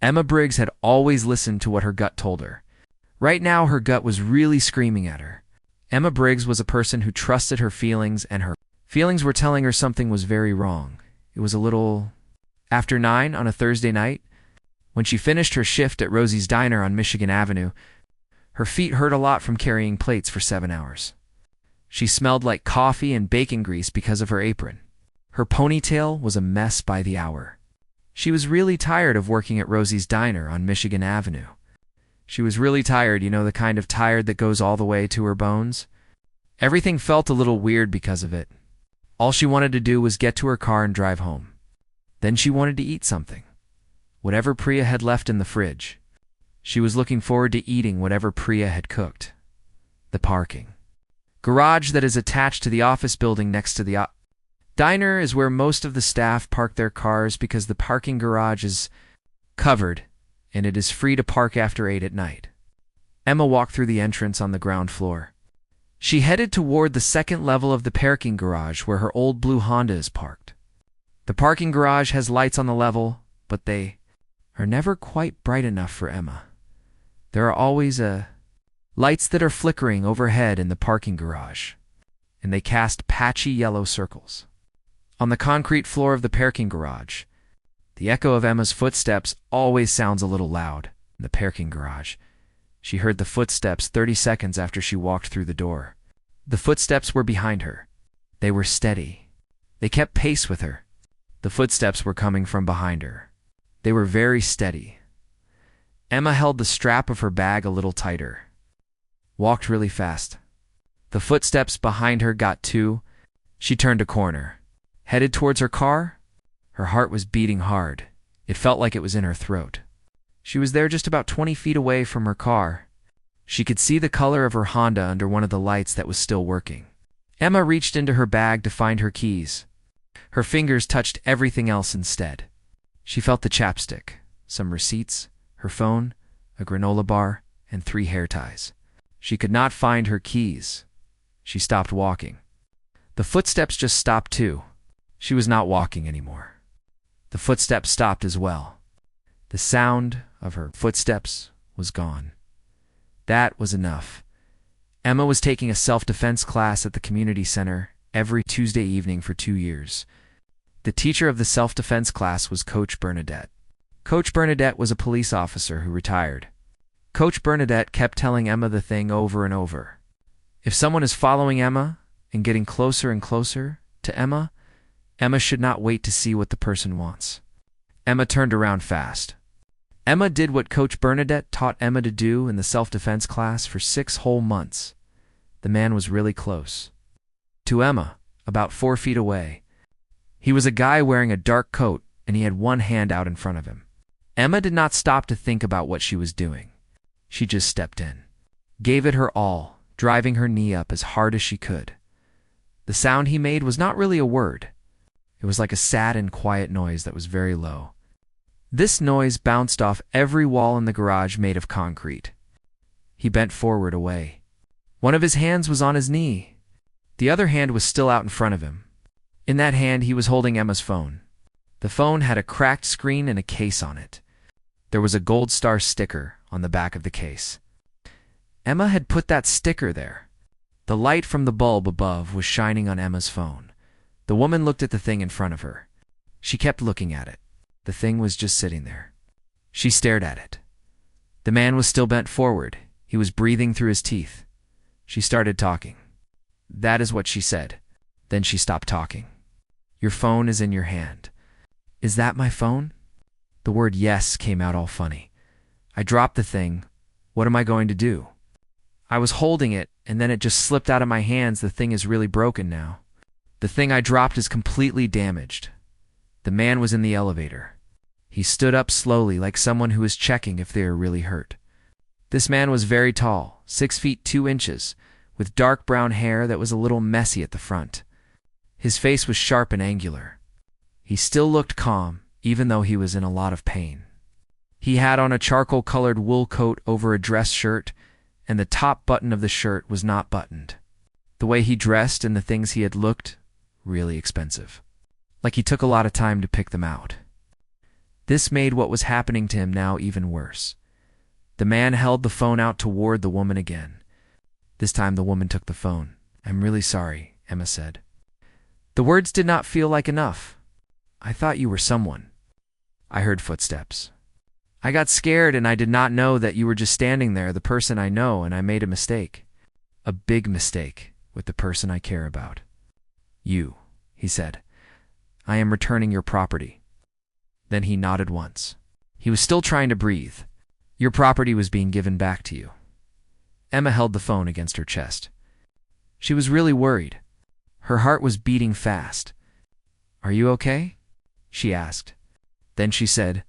Emma Briggs had always listened to what her gut told her. Right now, her gut was really screaming at her. Emma Briggs was a person who trusted her feelings, and her feelings were telling her something was very wrong. It was a little after 9 on a Thursday night. When she finished her shift at Rosie's Diner on Michigan Avenue, her feet hurt a lot from carrying plates for 7 hours. She smelled like coffee and bacon grease because of her apron. Her ponytail was a mess by the hour. She was really tired of working at Rosie's Diner on Michigan Avenue. She was really tired, the kind of tired that goes all the way to her bones. Everything felt a little weird because of it. All she wanted to do was get to her car and drive home. Then she wanted to eat something. Whatever Priya had left in the fridge. She was looking forward to eating whatever Priya had cooked. The parking garage that is attached to the office building next to the diner is where most of the staff park their cars because the parking garage is covered and it is free to park after 8 at night. Emma walked through the entrance on the ground floor. She headed toward the second level of the parking garage where her old blue Honda is parked. The parking garage has lights on the level, but they are never quite bright enough for Emma. There are always lights that are flickering overhead in the parking garage, and they cast patchy yellow circles. On the concrete floor of the parking garage, the echo of Emma's footsteps always sounds a little loud. In the parking garage, she heard the footsteps 30 seconds after she walked through the door. The footsteps were behind her. They were steady. They kept pace with her. The footsteps were coming from behind her. They were very steady. Emma held the strap of her bag a little tighter. Walked really fast. The footsteps behind her got too. She turned a corner. Headed towards her car. Her heart was beating hard. It felt like it was in her throat. She was there just about 20 feet away from her car. She could see the color of her Honda under one of the lights that was still working. Emma reached into her bag to find her keys. Her fingers touched everything else instead. She felt the chapstick, some receipts, her phone, a granola bar, and 3 hair ties. She could not find her keys. She stopped walking. The footsteps just stopped too. She was not walking anymore. The footsteps stopped as well. The sound of her footsteps was gone. That was enough. Emma was taking a self-defense class at the community center every Tuesday evening for 2 years. The teacher of the self-defense class was Coach Bernadette. Coach Bernadette was a police officer who retired. Coach Bernadette kept telling Emma the thing over and over. If someone is following Emma and getting closer and closer to Emma, Emma should not wait to see what the person wants. Emma turned around fast. Emma did what Coach Bernadette taught Emma to do in the self-defense class for 6 whole months. The man was really close. To Emma, about 4 feet away. He was a guy wearing a dark coat, and he had one hand out in front of him. Emma did not stop to think about what she was doing. She just stepped in. Gave it her all, driving her knee up as hard as she could. The sound he made was not really a word. It was like a sad and quiet noise that was very low. This noise bounced off every wall in the garage made of concrete. He bent forward away. One of his hands was on his knee. The other hand was still out in front of him. In that hand, he was holding Emma's phone. The phone had a cracked screen and a case on it. There was a gold star sticker on the back of the case. Emma had put that sticker there. The light from the bulb above was shining on Emma's phone. The woman looked at the thing in front of her. She kept looking at it. The thing was just sitting there. She stared at it. The man was still bent forward. He was breathing through his teeth. She started talking. That is what she said. Then she stopped talking. Your phone is in your hand. Is that my phone? The word yes came out all funny. I dropped the thing. What am I going to do? I was holding it, and then it just slipped out of my hands. The thing is really broken now. The thing I dropped is completely damaged. The man was in the elevator. He stood up slowly like someone who is checking if they are really hurt. This man was very tall, 6 feet 2 inches, with dark brown hair that was a little messy at the front. His face was sharp and angular. He still looked calm, even though he was in a lot of pain. He had on a charcoal-colored wool coat over a dress shirt, and the top button of the shirt was not buttoned. The way he dressed and the things he had looked really expensive. Like he took a lot of time to pick them out. This made what was happening to him now even worse. The man held the phone out toward the woman again. This time the woman took the phone. "I'm really sorry," Emma said. The words did not feel like enough. "I thought you were someone." I heard footsteps. "I got scared and I did not know that you were just standing there, the person I know, and I made a mistake. A big mistake with the person I care about." "You," he said. "I am returning your property." Then he nodded once. He was still trying to breathe. "Your property was being given back to you." Emma held the phone against her chest. She was really worried. Her heart was beating fast. "Are you okay?" she asked. Then she said,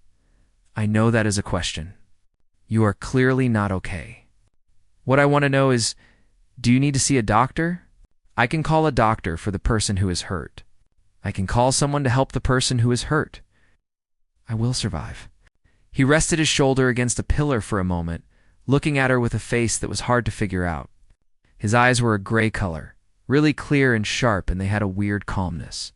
"I know that is a question. You are clearly not okay. What I want to know is, do you need to see a doctor? I can call a doctor for the person who is hurt. I can call someone to help the person who is hurt. I will survive." He rested his shoulder against a pillar for a moment, looking at her with a face that was hard to figure out. His eyes were a gray color, really clear and sharp, and they had a weird calmness.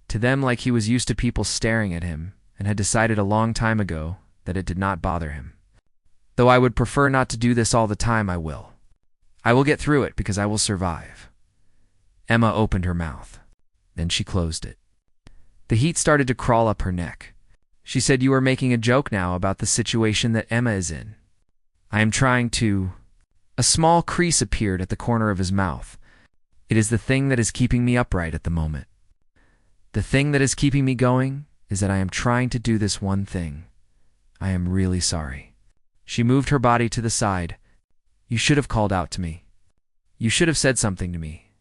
To them, like he was used to people staring at him, and had decided a long time ago that it did not bother him. "Though I would prefer not to do this all the time, I will. I will get through it because I will survive." Emma opened her mouth. Then she closed it. The heat started to crawl up her neck. She said, "You are making a joke now about the situation that Emma is in." "I am trying to—" A small crease appeared at the corner of his mouth. "It is the thing that is keeping me upright at the moment. The thing that is keeping me going is that I am trying to do this one thing. I am really sorry." She moved her body to the side. "You should have called out to me. You should have said something to me.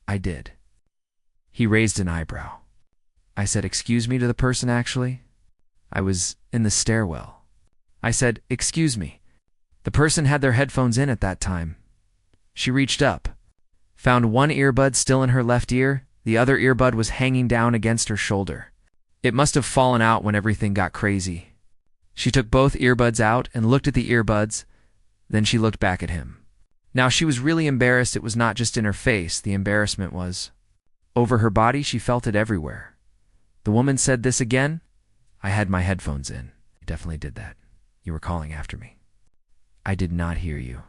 I did." He raised an eyebrow. "I said, 'Excuse me' to the person, actually. I was in the stairwell. I said, 'Excuse me.' The person had their headphones in at that time." She reached up, found one earbud still in her left ear. The other earbud was hanging down against her shoulder. It must have fallen out when everything got crazy. She took both earbuds out and looked at the earbuds. Then she looked back at him. Now she was really embarrassed. It was not just in her face. The embarrassment was over her body. She felt it everywhere. The woman said this again. "I had my headphones in. I definitely did that. You were calling after me. I did not hear you.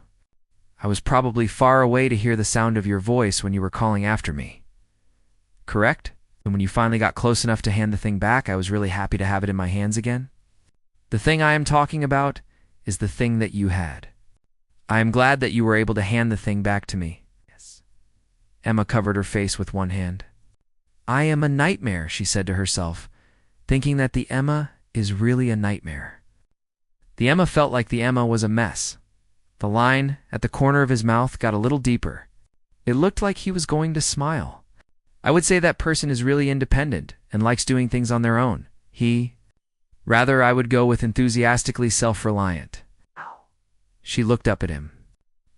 I was probably far away to hear the sound of your voice when you were calling after me. Correct? And when you finally got close enough to hand the thing back, I was really happy to have it in my hands again. The thing I am talking about is the thing that you had. I am glad that you were able to hand the thing back to me." Yes. Emma covered her face with one hand. "I am a nightmare," she said to herself, thinking that the Emma is really a nightmare. The Emma felt like the Emma was a mess. The line at the corner of his mouth got a little deeper. It looked like he was going to smile. "I would say that person is really independent and likes doing things on their own. Rather, I would go with enthusiastically self-reliant." She looked up at him.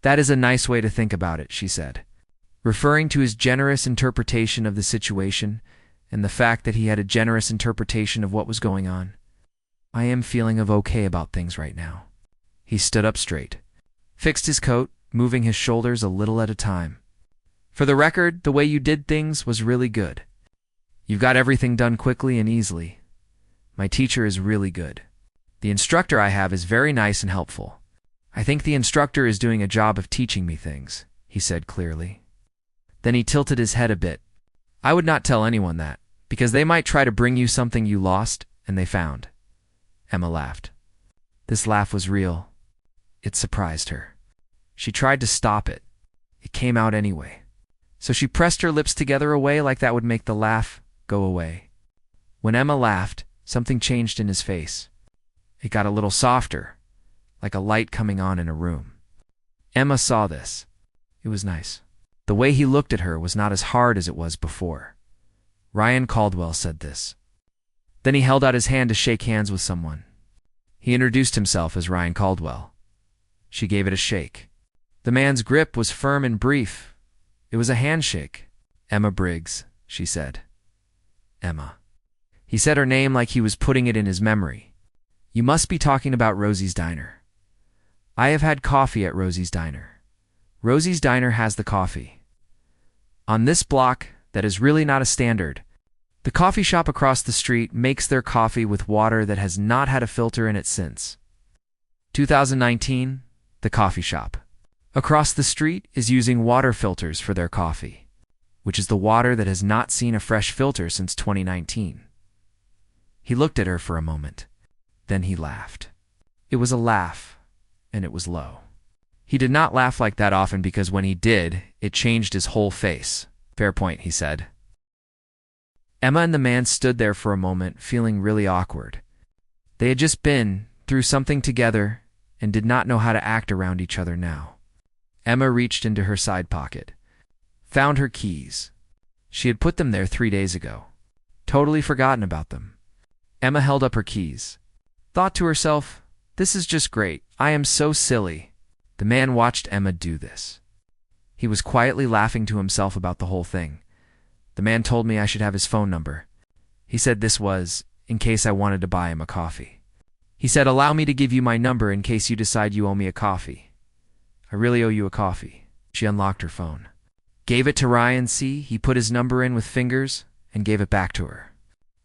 "That is a nice way to think about it," she said, referring to his generous interpretation of the situation and the fact that he had a generous interpretation of what was going on. "I am feeling okay about things right now." He stood up straight, fixed his coat, moving his shoulders a little at a time. "For the record, the way you did things was really good. You've got everything done quickly and easily. My teacher is really good. The instructor I have is very nice and helpful. I think the instructor is doing a job of teaching me things," he said clearly. Then he tilted his head a bit. "I would not tell anyone that, because they might try to bring you something you lost and they found." Emma laughed. This laugh was real. It surprised her. She tried to stop it. It came out anyway. So she pressed her lips together a way like that would make the laugh go away. When Emma laughed, something changed in his face. It got a little softer, like a light coming on in a room. Emma saw this. It was nice. The way he looked at her was not as hard as it was before. Ryan Caldwell said this. Then he held out his hand to shake hands with someone. He introduced himself as Ryan Caldwell. She gave it a shake. The man's grip was firm and brief. It was a handshake. "Emma Briggs," she said. "Emma." He said her name like he was putting it in his memory. "You must be talking about Rosie's Diner. I have had coffee at Rosie's Diner. Rosie's Diner has the coffee. On this block, that is really not a standard. The coffee shop across the street makes their coffee with water that has not had a filter in it since 2019. The coffee shop across the street is using water filters for their coffee, which is the water that has not seen a fresh filter since 2019. He looked at her for a moment. Then he laughed. It was a laugh, and it was low. He did not laugh like that often because when he did, it changed his whole face. Fair point, he said. Emma and the man stood there for a moment, feeling really awkward. They had just been through something together and did not know how to act around each other now. Emma reached into her side pocket, found her keys. She had put them there 3 days ago, totally forgotten about them. Emma held up her keys, thought to herself, "This is just great. I am so silly." The man watched Emma do this. He was quietly laughing to himself about the whole thing. The man told me I should have his phone number. He said this was in case I wanted to buy him a coffee. He said, "Allow me to give you my number in case you decide you owe me a coffee." "I really owe you a coffee." She unlocked her phone, gave it to Ryan C. He put his number in with fingers and gave it back to her.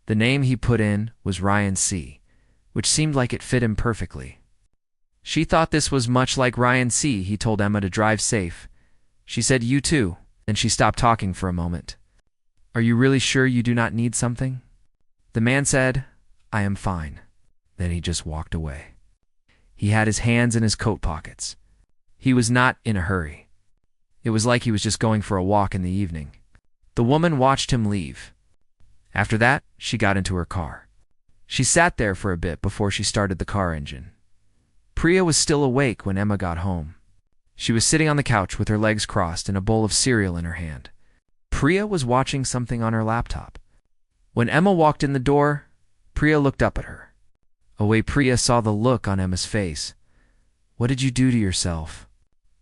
The name he put in was Ryan C., which seemed like it fit him perfectly. She thought this was much like Ryan C. He told Emma to drive safe. She said, "You too." Then she stopped talking for a moment. "Are you really sure you do not need something?" The man said, "I am fine." Then he just walked away. He had his hands in his coat pockets. He was not in a hurry. It was like he was just going for a walk in the evening. The woman watched him leave. After that, she got into her car. She sat there for a bit before she started the car engine. Priya was still awake when Emma got home. She was sitting on the couch with her legs crossed and a bowl of cereal in her hand. Priya was watching something on her laptop. When Emma walked in the door, Priya looked up at her. Away Priya saw the look on Emma's face. "What did you do to yourself?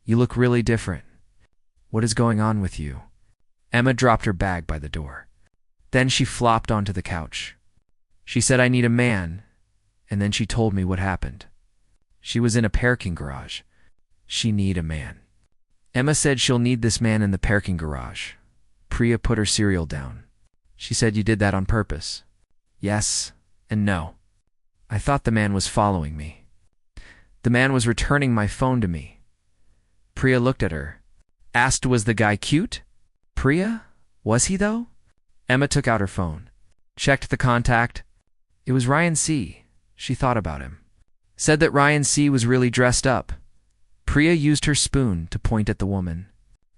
You look really different. What is going on with you?" Emma dropped her bag by the door. Then she flopped onto the couch. She said, "I need a man," and then she told me what happened. She was in a parking garage. She need a man. Emma said she'll need this man in the parking garage. Priya put her cereal down. She said, "You did that on purpose." "Yes and no. I thought the man was following me. The man was returning my phone to me." Priya looked at her, asked, "Was the guy cute?" "Priya, was he though?" Emma took out her phone, checked the contact. It was Ryan C. She thought about him. Said that Ryan C. was really dressed up. Priya used her spoon to point at the woman.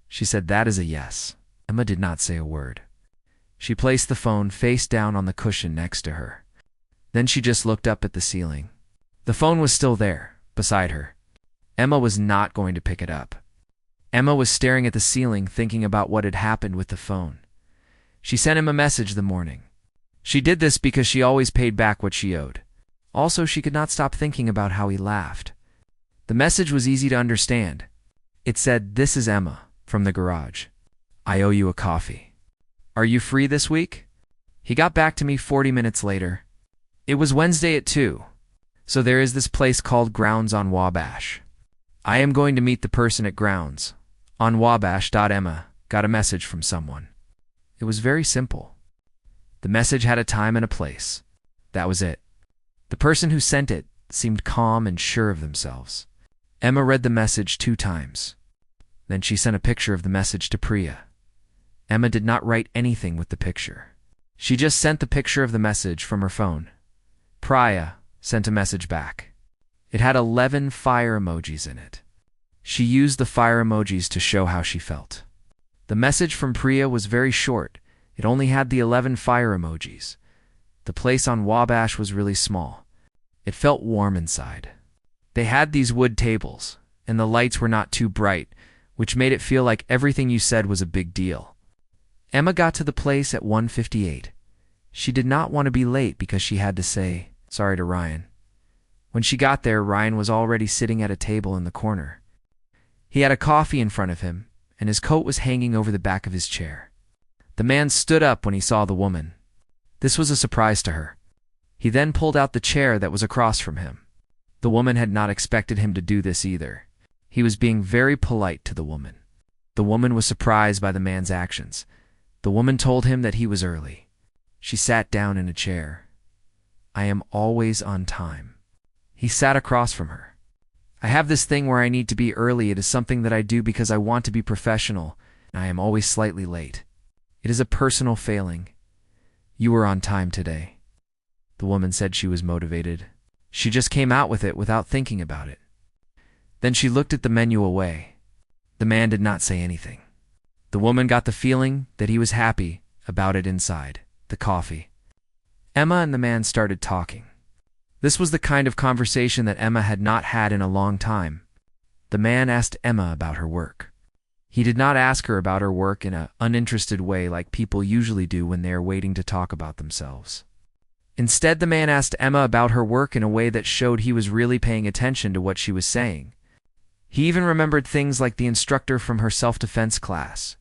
She said, "That is a yes." Emma did not say a word. She placed the phone face down on the cushion next to her. Then she just looked up at the ceiling. The phone was still there, beside her. Emma was not going to pick it up. Emma was staring at the ceiling, thinking about what had happened with the phone. She sent him a message the morning. She did this because she always paid back what she owed. Also, she could not stop thinking about how he laughed. The message was easy to understand. It said, "This is Emma, from the garage. I owe you a coffee. Are you free this week?" He got back to me 40 minutes later. It was Wednesday at 2. So there is this place called Grounds on Wabash. I am going to meet the person at Grounds on Wabash. Emma got a message from someone. It was very simple. The message had a time and a place. That was it. The person who sent it seemed calm and sure of themselves. Emma read the message 2 times. Then she sent a picture of the message to Priya. Emma did not write anything with the picture. She just sent the picture of the message from her phone. Priya sent a message back. It had 11 fire emojis in it. She used the fire emojis to show how she felt. The message from Priya was very short. It only had the 11 fire emojis. The place on Wabash was really small. It felt warm inside. They had these wood tables, and the lights were not too bright, which made it feel like everything you said was a big deal. Emma got to the place at 1:58. She did not want to be late because she had to say sorry to Ryan. When she got there, Ryan was already sitting at a table in the corner. He had a coffee in front of him, and his coat was hanging over the back of his chair. The man stood up when he saw the woman. This was a surprise to her. He then pulled out the chair that was across from him. The woman had not expected him to do this either. He was being very polite to the woman. The woman was surprised by the man's actions. The woman told him that he was early. She sat down in a chair. I am always on time. He sat across from her. I have this thing where I need to be early. It is something that I do because I want to be professional, and I am always slightly late. It is a personal failing. You were on time today. The woman said she was motivated. She just came out with it without thinking about it. Then she looked at the menu away. The man did not say anything. The woman got the feeling that he was happy about it inside. The coffee. Emma and the man started talking. This was the kind of conversation that Emma had not had in a long time. The man asked Emma about her work. He did not ask her about her work in an uninterested way like people usually do when they are waiting to talk about themselves. Instead, the man asked Emma about her work in a way that showed he was really paying attention to what she was saying. He even remembered things like the instructor from her self-defense class,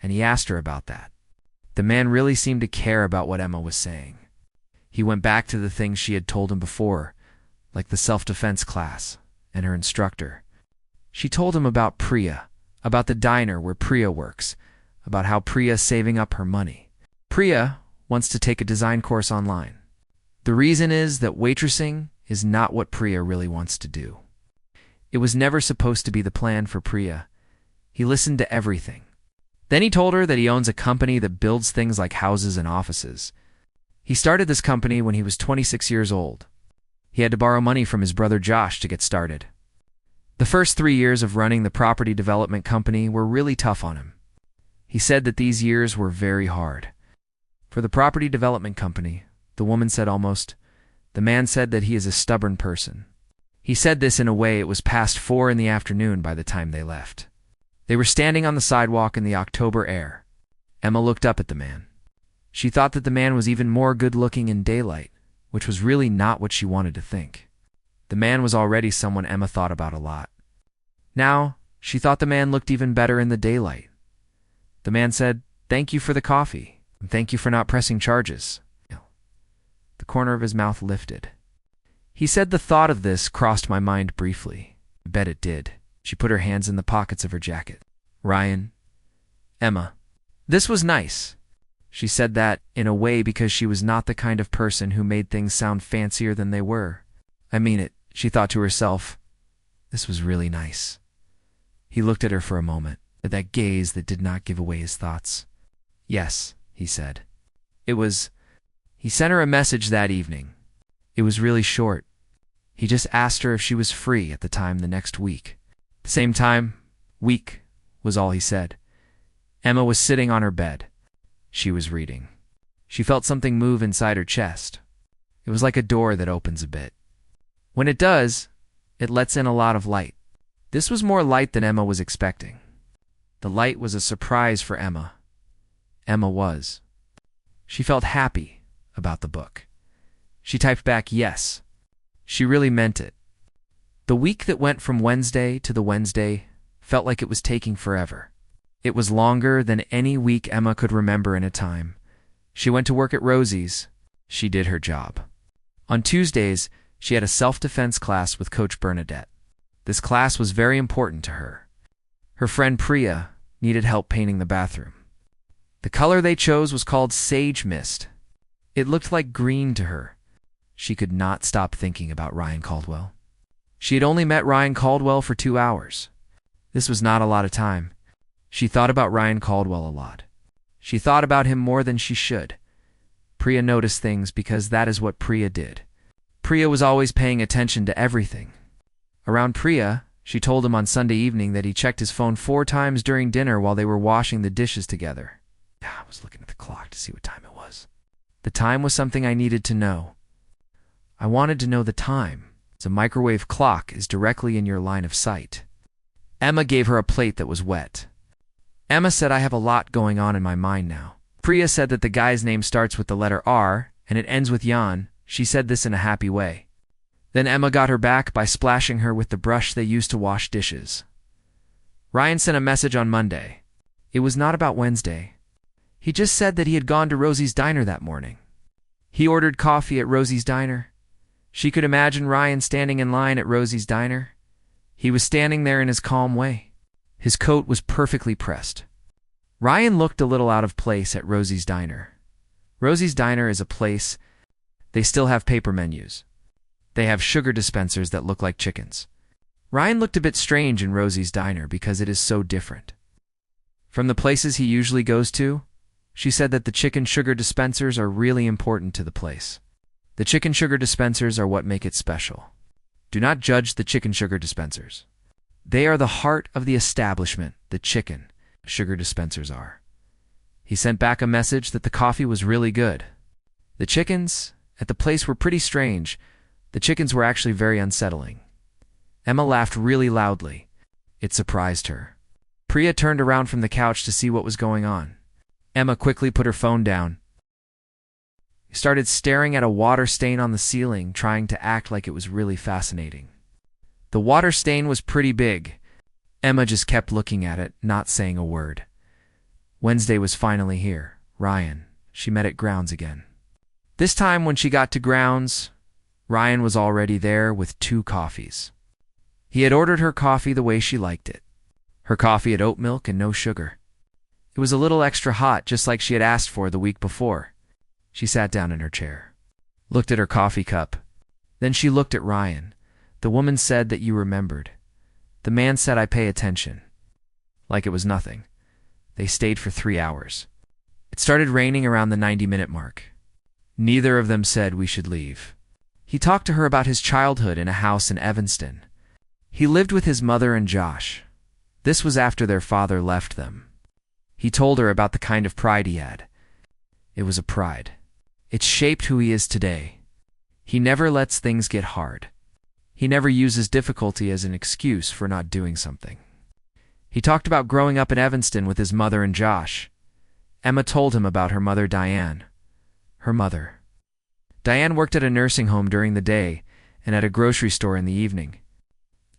and he asked her about that. The man really seemed to care about what Emma was saying. He went back to the things she had told him before, like the self-defense class and her instructor. She told him about Priya, about the diner where Priya works, about how Priya is saving up her money. Priya wants to take a design course online. The reason is that waitressing is not what Priya really wants to do. It was never supposed to be the plan for Priya. He listened to everything. Then he told her that he owns a company that builds things like houses and offices. He started this company when he was 26 years old. He had to borrow money from his brother Josh to get started. The first 3 years of running the property development company were really tough on him. He said that these years were very hard. For the property development company, the woman said almost, the man said that he is a stubborn person. He said this in a way it was past 4 in the afternoon by the time they left. They were standing on the sidewalk in the October air. Emma looked up at the man. She thought that the man was even more good-looking in daylight, which was really not what she wanted to think. The man was already someone Emma thought about a lot. Now, she thought the man looked even better in the daylight. The man said, "Thank you for the coffee, and thank you for not pressing charges." The corner of his mouth lifted. He said, "The thought of this crossed my mind briefly." I bet it did. She put her hands in the pockets of her jacket. Ryan, Emma. This was nice. She said that in a way because she was not the kind of person who made things sound fancier than they were. I mean it, she thought to herself. This was really nice. He looked at her for a moment, with that gaze that did not give away his thoughts. Yes, he said. He sent her a message that evening. It was really short. He just asked her if she was free at the time the next week. The same time, week, was all he said. Emma was sitting on her bed. She was reading. She felt something move inside her chest. It was like a door that opens a bit. When it does, it lets in a lot of light. This was more light than Emma was expecting. The light was a surprise for Emma. Emma was. She felt happy about the book. She typed back yes. She really meant it. The week that went from Wednesday to the Wednesday felt like it was taking forever. It was longer than any week Emma could remember in a time. She went to work at Rosie's. She did her job. On Tuesdays, she had a self-defense class with Coach Bernadette. This class was very important to her. Her friend Priya needed help painting the bathroom. The color they chose was called Sage Mist. It looked like green to her. She could not stop thinking about Ryan Caldwell. She had only met Ryan Caldwell for 2 hours. This was not a lot of time. She thought about Ryan Caldwell a lot. She thought about him more than she should. Priya noticed things because that is what Priya did. Priya was always paying attention to everything. Around Priya, she told him on Sunday evening that he checked his phone 4 times during dinner while they were washing the dishes together. I was looking at the clock to see what time it was. The time was something I needed to know. I wanted to know the time. A microwave clock is directly in your line of sight. Emma gave her a plate that was wet. Emma said, "I have a lot going on in my mind now." Priya said that the guy's name starts with the letter R and it ends with Jan. She said this in a happy way. Then Emma got her back by splashing her with the brush they used to wash dishes. Ryan sent a message on Monday. It was not about Wednesday. He just said that he had gone to Rosie's diner that morning. He ordered coffee at Rosie's diner. She could imagine Ryan standing in line at Rosie's diner. He was standing there in his calm way. His coat was perfectly pressed. Ryan looked a little out of place at Rosie's diner. Rosie's Diner is a place. They still have paper menus. They have sugar dispensers that look like chickens. Ryan looked a bit strange in Rosie's Diner because it is so different from the places he usually goes to. She said that the chicken sugar dispensers are really important to the place. The chicken sugar dispensers are what make it special. Do not judge the chicken sugar dispensers. They are the heart of the establishment. The chicken sugar dispensers are. He sent back a message that the coffee was really good. The chickens at the place were pretty strange. The chickens were actually very unsettling. Emma laughed really loudly. It surprised her. Priya turned around from the couch to see what was going on. Emma quickly put her phone down. He started staring at a water stain on the ceiling, trying to act like it was really fascinating. The water stain was pretty big. Emma just kept looking at it, not saying a word. Wednesday was finally here. Ryan. She met at grounds again. This time when she got to grounds, Ryan was already there with 2 coffees. He had ordered her coffee the way she liked it. Her coffee had oat milk and no sugar. It was a little extra hot, just like she had asked for the week before. She sat down in her chair, looked at her coffee cup. Then she looked at Ryan. The woman said that you remembered. The man said I pay attention. Like it was nothing. They stayed for 3 hours. It started raining around the 90-minute mark. Neither of them said we should leave. He talked to her about his childhood in a house in Evanston. He lived with his mother and Josh. This was after their father left them. He told her about the kind of pride he had. It was a pride. It shaped who he is today. He never lets things get hard. He never uses difficulty as an excuse for not doing something. He talked about growing up in Evanston with his mother and Josh. Emma told him about her mother, Diane. Her mother. Diane worked at a nursing home during the day and at a grocery store in the evening.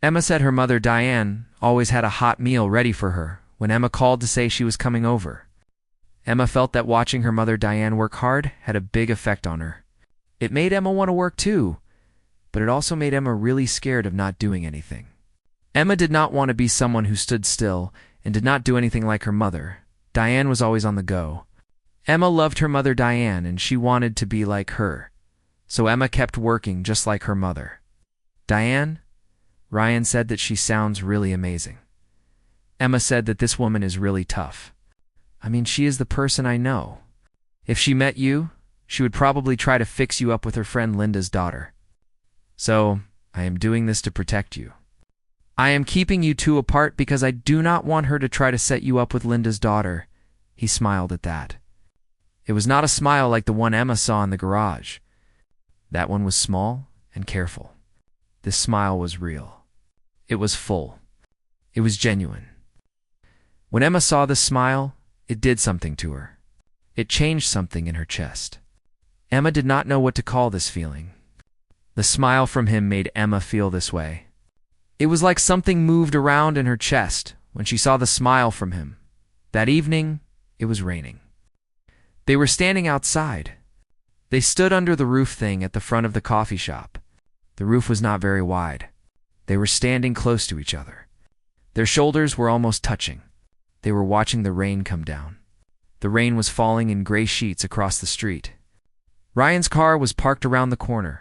Emma said her mother, Diane, always had a hot meal ready for her when Emma called to say she was coming over. Emma felt that watching her mother, Diane, work hard had a big effect on her. It made Emma want to work too, but it also made Emma really scared of not doing anything. Emma did not want to be someone who stood still and did not do anything like her mother. Diane was always on the go. Emma loved her mother, Diane, and she wanted to be like her. So Emma kept working just like her mother. Diane? Ryan said that she sounds really amazing. Emma said that this woman is really tough. I mean, she is the person I know. If she met you, she would probably try to fix you up with her friend Linda's daughter. So, I am doing this to protect you. I am keeping you 2 apart because I do not want her to try to set you up with Linda's daughter. He smiled at that. It was not a smile like the one Emma saw in the garage. That one was small and careful. This smile was real. It was full. It was genuine. When Emma saw this smile, it did something to her. It changed something in her chest. Emma did not know what to call this feeling. The smile from him made Emma feel this way. It was like something moved around in her chest when she saw the smile from him. That evening, it was raining. They were standing outside. They stood under the roof thing at the front of the coffee shop. The roof was not very wide. They were standing close to each other. Their shoulders were almost touching. They were watching the rain come down. The rain was falling in gray sheets across the street. Ryan's car was parked around the corner.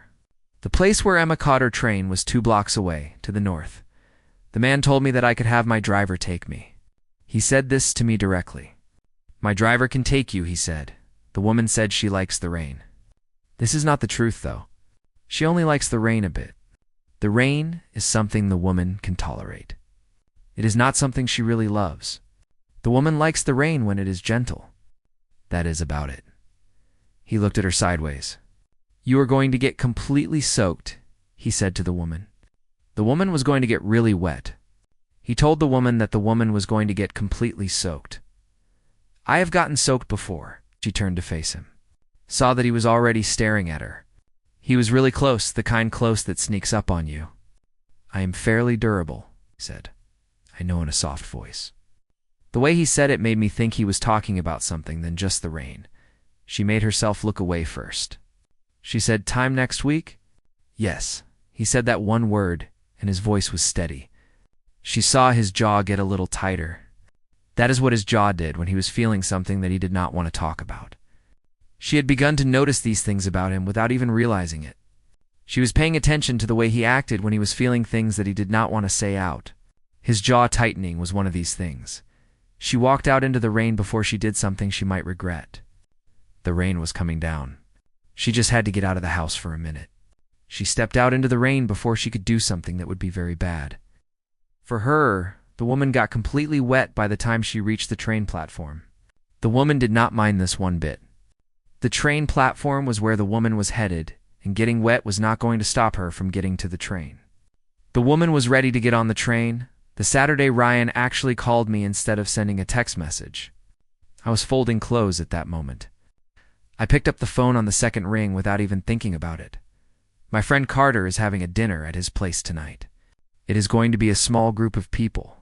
The place where Emma caught her train was 2 blocks away, to the north. The man told me that I could have my driver take me. He said this to me directly. My driver can take you, he said. The woman said she likes the rain. This is not the truth, though. She only likes the rain a bit. The rain is something the woman can tolerate. It is not something she really loves. The woman likes the rain when it is gentle. That is about it. He looked at her sideways. You are going to get completely soaked, he said to the woman. The woman was going to get really wet. He told the woman that the woman was going to get completely soaked. I have gotten soaked before. She turned to face him. Saw that he was already staring at her. He was really close, the kind close that sneaks up on you. I am fairly durable, he said. I know, in a soft voice. The way he said it made me think he was talking about something than just the rain. She made herself look away first. She said, time next week? Yes. He said that one word, and his voice was steady. She saw his jaw get a little tighter. That is what his jaw did when he was feeling something that he did not want to talk about. She had begun to notice these things about him without even realizing it. She was paying attention to the way he acted when he was feeling things that he did not want to say out. His jaw tightening was one of these things. She walked out into the rain before she did something she might regret. The rain was coming down. She just had to get out of the house for a minute. She stepped out into the rain before she could do something that would be very bad. For her, the woman got completely wet by the time she reached the train platform. The woman did not mind this one bit. The train platform was where the woman was headed, and getting wet was not going to stop her from getting to the train. The woman was ready to get on the train. The Saturday Ryan actually called me instead of sending a text message. I was folding clothes at that moment. I picked up the phone on the second ring without even thinking about it. My friend Carter is having a dinner at his place tonight. It is going to be a small group of people.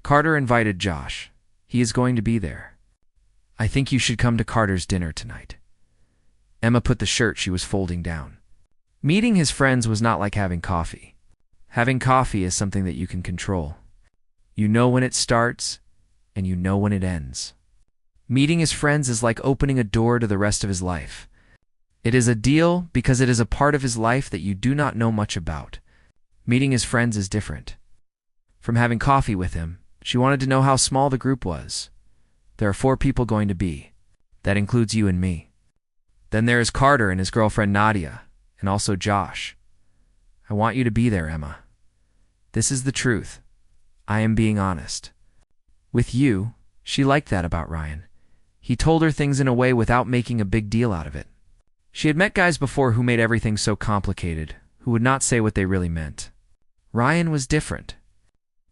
Carter invited Josh. He is going to be there. I think you should come to Carter's dinner tonight. Emma put the shirt she was folding down. Meeting his friends was not like having coffee. Having coffee is something that you can control. You know when it starts, and you know when it ends. Meeting his friends is like opening a door to the rest of his life. It is a deal because it is a part of his life that you do not know much about. Meeting his friends is different. From having coffee with him, she wanted to know how small the group was. There are 4 people going to be. That includes you and me. Then there is Carter and his girlfriend Nadia, and also Josh. I want you to be there, Emma. This is the truth. I am being honest. With you, she liked that about Ryan. He told her things in a way without making a big deal out of it. She had met guys before who made everything so complicated, who would not say what they really meant. Ryan was different.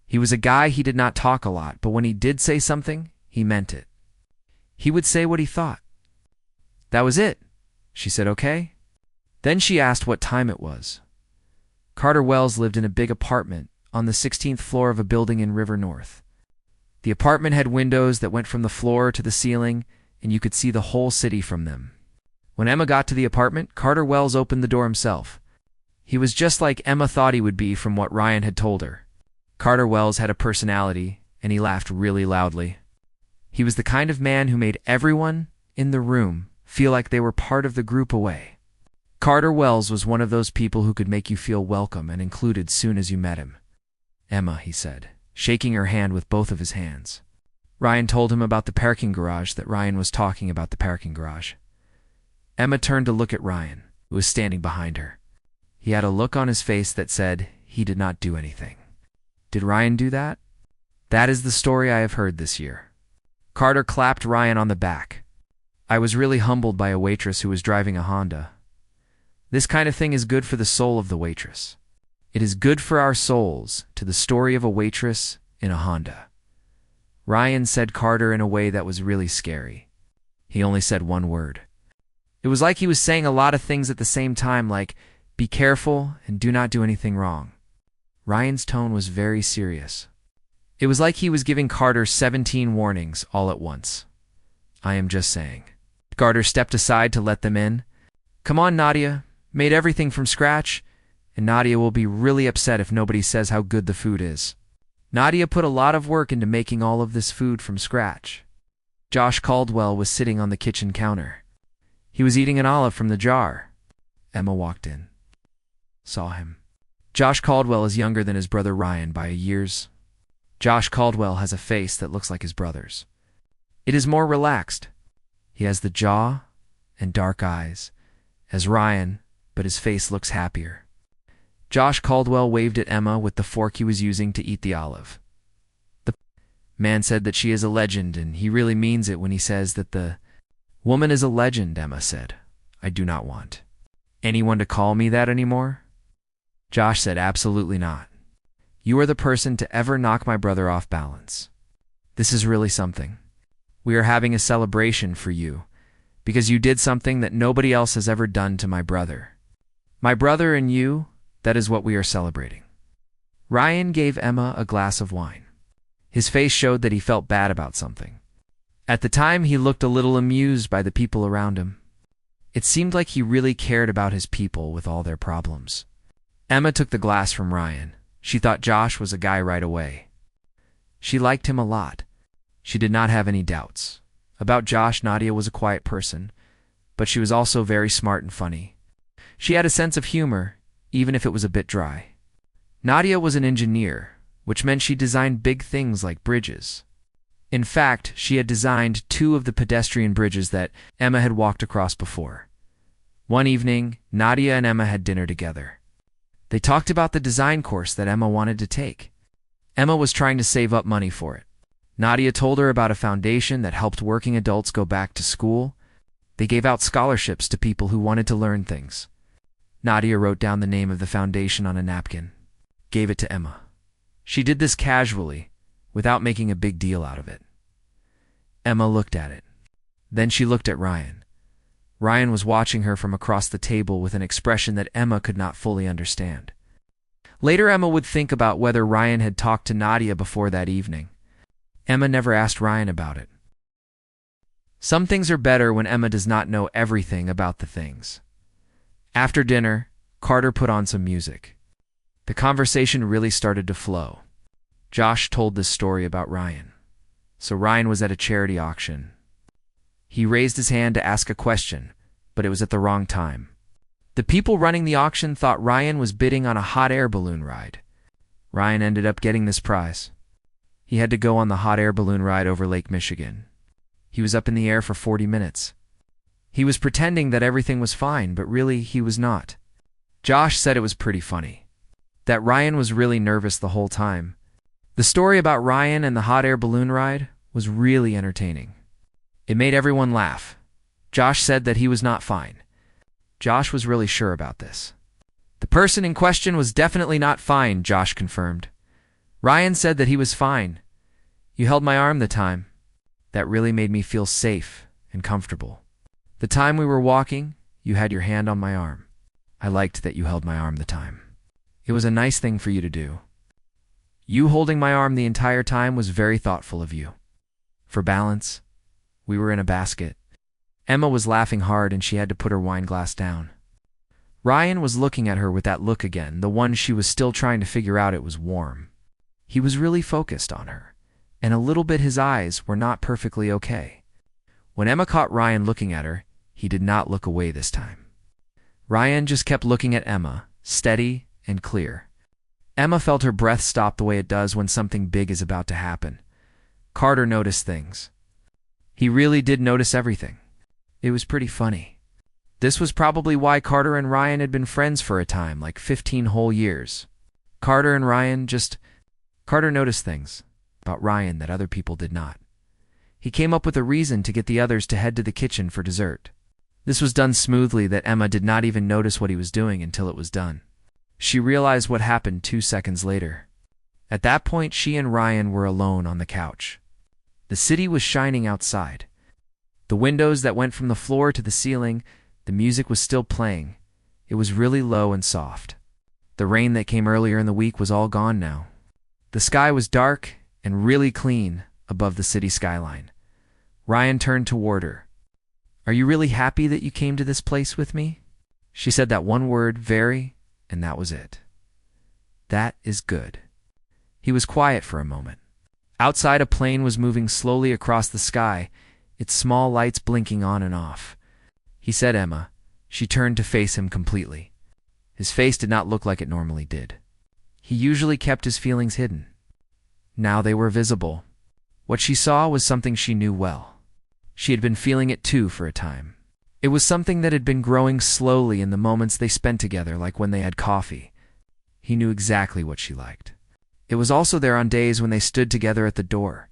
He was a guy he did not talk a lot, but when he did say something, he meant it. He would say what he thought. That was it. She said, okay. Then she asked what time it was. Carter Wells lived in a big apartment on the 16th floor of a building in River North. The apartment had windows that went from the floor to the ceiling, and you could see the whole city from them. When Emma got to the apartment, Carter Wells opened the door himself. He was just like Emma thought he would be from what Ryan had told her. Carter Wells had a personality, and he laughed really loudly. He was the kind of man who made everyone in the room feel like they were part of the group away. Carter Wells was one of those people who could make you feel welcome and included soon as you met him. Emma, he said, shaking her hand with both of his hands. Ryan told him about the parking garage that Ryan was talking about the parking garage. Emma turned to look at Ryan, who was standing behind her. He had a look on his face that said he did not do anything. Did Ryan do that? That is the story I have heard this year. Carter clapped Ryan on the back. I was really humbled by a waitress who was driving a Honda. This kind of thing is good for the soul of the waitress. It is good for our souls to the story of a waitress in a Honda. Ryan said Carter in a way that was really scary. He only said one word. It was like he was saying a lot of things at the same time, like, be careful and do not do anything wrong. Ryan's tone was very serious. It was like he was giving Carter 17 warnings all at once. I am just saying. Carter stepped aside to let them in. Come on, Nadia. Made everything from scratch, and Nadia will be really upset if nobody says how good the food is. Nadia put a lot of work into making all of this food from scratch. Josh Caldwell was sitting on the kitchen counter. He was eating an olive from the jar. Emma walked in. Saw him. Josh Caldwell is younger than his brother Ryan by years. Josh Caldwell has a face that looks like his brother's. It is more relaxed. He has the jaw and dark eyes, as Ryan, but his face looks happier. Josh Caldwell waved at Emma with the fork he was using to eat the olive. The man said that she is a legend, and he really means it when he says that the woman is a legend, Emma said. I do not want anyone to call me that anymore. Josh said, absolutely not. You are the person to ever knock my brother off balance. This is really something. We are having a celebration for you, because you did something that nobody else has ever done to my brother. My brother and you, that is what we are celebrating. Ryan gave Emma a glass of wine. His face showed that he felt bad about something. At the time, he looked a little amused by the people around him. It seemed like he really cared about his people with all their problems. Emma took the glass from Ryan. She thought Josh was a guy right away. She liked him a lot. She did not have any doubts. About Josh, Nadia was a quiet person, but she was also very smart and funny. She had a sense of humor, even if it was a bit dry. Nadia was an engineer, which meant she designed big things like bridges. In fact, she had designed 2 of the pedestrian bridges that Emma had walked across before. One evening, Nadia and Emma had dinner together. They talked about the design course that Emma wanted to take. Emma was trying to save up money for it. Nadia told her about a foundation that helped working adults go back to school. They gave out scholarships to people who wanted to learn things. Nadia wrote down the name of the foundation on a napkin, gave it to Emma. She did this casually, without making a big deal out of it. Emma looked at it. Then she looked at Ryan. Ryan was watching her from across the table with an expression that Emma could not fully understand. Later, Emma would think about whether Ryan had talked to Nadia before that evening. Emma never asked Ryan about it. Some things are better when Emma does not know everything about the things. After dinner, Carter put on some music. The conversation really started to flow. Josh told this story about Ryan. So Ryan was at a charity auction. He raised his hand to ask a question, but it was at the wrong time. The people running the auction thought Ryan was bidding on a hot air balloon ride. Ryan ended up getting this prize. He had to go on the hot air balloon ride over Lake Michigan. He was up in the air for 40 minutes. He was pretending that everything was fine, but really he was not. Josh said it was pretty funny, that Ryan was really nervous the whole time. The story about Ryan and the hot air balloon ride was really entertaining. It made everyone laugh. Josh said that he was not fine. Josh was really sure about this. The person in question was definitely not fine, Josh confirmed. Ryan said that he was fine. You held my arm the time. That really made me feel safe and comfortable. The time we were walking, you had your hand on my arm. I liked that you held my arm the time. It was a nice thing for you to do. You holding my arm the entire time was very thoughtful of you. For balance, we were in a basket. Emma was laughing hard and she had to put her wine glass down. Ryan was looking at her with that look again, the one she was still trying to figure out. It was warm. He was really focused on her, and a little bit his eyes were not perfectly okay. When Emma caught Ryan looking at her, he did not look away this time. Ryan just kept looking at Emma, steady and clear. Emma felt her breath stop the way it does when something big is about to happen. Carter noticed things. He really did notice everything. It was pretty funny. This was probably why Carter and Ryan had been friends for a time, like 15 whole years. Carter noticed things about Ryan that other people did not. He came up with a reason to get the others to head to the kitchen for dessert. This was done smoothly that Emma did not even notice what he was doing until it was done. She realized what happened 2 seconds later. At that point, she and Ryan were alone on the couch. The city was shining outside. The windows that went from the floor to the ceiling, the music was still playing. It was really low and soft. The rain that came earlier in the week was all gone now. The sky was dark and really clean above the city skyline. Ryan turned toward her. "Are you really happy that you came to this place with me?" She said that one word, very, and that was it. "That is good." He was quiet for a moment. Outside, a plane was moving slowly across the sky, its small lights blinking on and off. He said Emma. She turned to face him completely. His face did not look like it normally did. He usually kept his feelings hidden. Now they were visible. What she saw was something she knew well. She had been feeling it too for a time. It was something that had been growing slowly in the moments they spent together, like when they had coffee. He knew exactly what she liked. It was also there on days when they stood together at the door.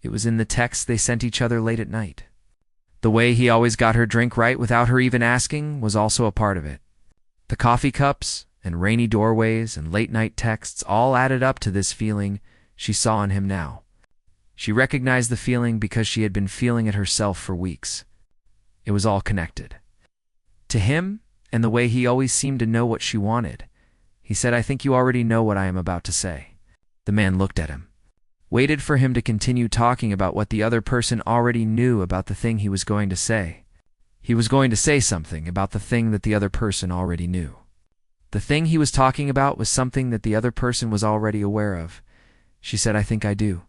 It was in the texts they sent each other late at night. The way he always got her drink right without her even asking was also a part of it. The coffee cups and rainy doorways and late-night texts all added up to this feeling she saw in him now. She recognized the feeling because she had been feeling it herself for weeks. It was all connected. To him, and the way he always seemed to know what she wanted, he said, "I think you already know what I am about to say." The man looked at him, waited for him to continue talking about what the other person already knew about the thing he was going to say. He was going to say something about the thing that the other person already knew. The thing he was talking about was something that the other person was already aware of. She said, "I think I do.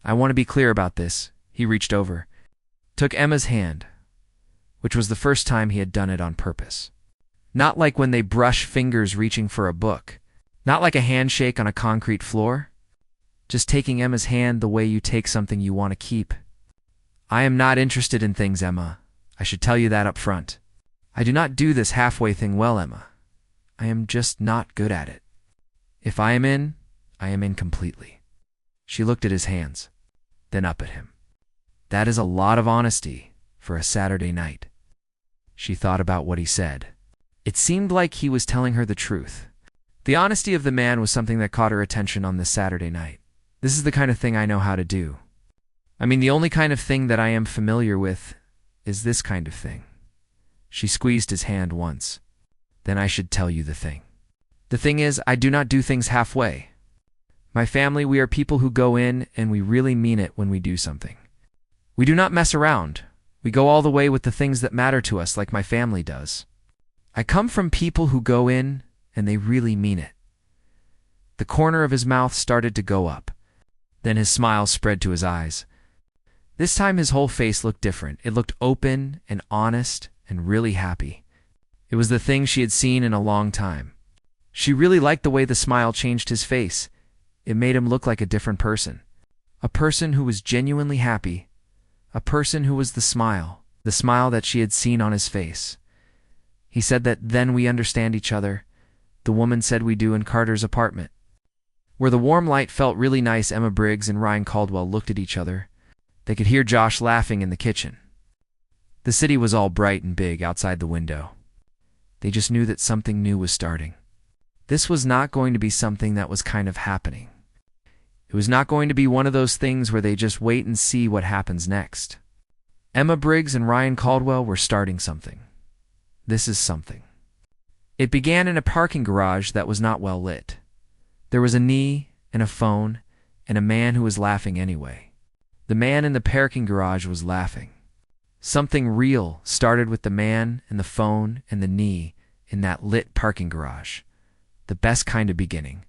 I want to be clear about this." He reached over, took Emma's hand. which was the first time he had done it on purpose. Not like when they brush fingers reaching for a book. Not like a handshake on a concrete floor. Just taking Emma's hand the way you take something you want to keep. I am not interested in things, Emma. I should tell you that up front. I do not do this halfway thing well, Emma. I am just not good at it. If I am in completely. She looked at his hands, then up at him. That is a lot of honesty for a Saturday night. She thought about what he said. It seemed like he was telling her the truth. The honesty of the man was something that caught her attention on this Saturday night. This is the kind of thing I know how to do. I mean, the only kind of thing that I am familiar with is this kind of thing. She squeezed his hand once. Then I should tell you the thing. The thing is, I do not do things halfway. My family, we are people who go in and we really mean it when we do something. We do not mess around. We go all the way with the things that matter to us like my family does. I come from people who go in and they really mean it. The corner of his mouth started to go up. Then his smile spread to his eyes. This time his whole face looked different. It looked open and honest and really happy. It was the thing she had seen in a long time. She really liked the way the smile changed his face. It made him look like a different person. A person who was genuinely happy. A person who was the smile that she had seen on his face. He said that then we understand each other. The woman said we do in Carter's apartment. Where the warm light felt really nice, Emma Briggs and Ryan Caldwell looked at each other. They could hear Josh laughing in the kitchen. The city was all bright and big outside the window. They just knew that something new was starting. This was not going to be something that was kind of happening. It was not going to be one of those things where they just wait and see what happens next. Emma Briggs and Ryan Caldwell were starting something. This is something. It began in a parking garage that was not well lit. There was a knee and a phone and a man who was laughing anyway. The man in the parking garage was laughing. Something real started with the man and the phone and the knee in that lit parking garage. The best kind of beginning.